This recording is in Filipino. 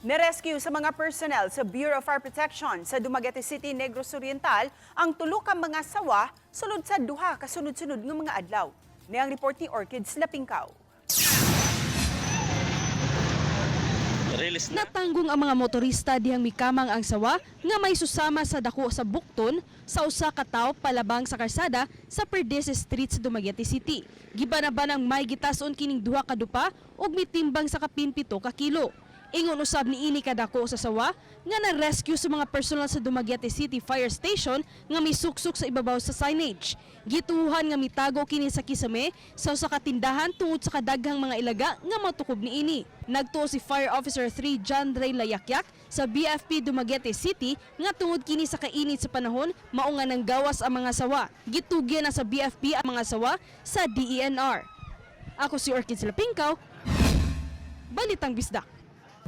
Nerescue sa mga personnel sa Bureau of Fire Protection sa Dumaguete City, Negros Oriental ang tulo ka mga sawa sulod sa duha kasunod-sunod ng mga adlaw. Niyang report ni Orchids Lapingkaw. Natanggong ang mga motorista dihang mikamang ang sawa nga may susama sa dako sa bukton sa usa ka tawo palabang sa karsada sa Perdes Street sa Dumaguete City. Gibanabanang may gitason kining duha ka dupa ug mitimbang sa kapin 7 ka kilo. Ingon usab ni ini kadako sa sawa nga na-rescue sa mga personal sa Dumaguete City Fire Station nga misuksok sa ibabaw sa signage. Gituhan nga mitago kini sa kisame sa usa ka tindahan tungod sa kadaghang mga ilaga nga matukob ni ini. Nagtuo si Fire Officer 3 John Ray Layakyak sa BFP Dumaguete City nga tungod kini sa kainit sa panahon mao nga nang gawas ang mga sawa. Gitugyan na sa BFP ang mga sawa sa DENR. Ako si Orchids Lapingkaw, Balitang Bisdak.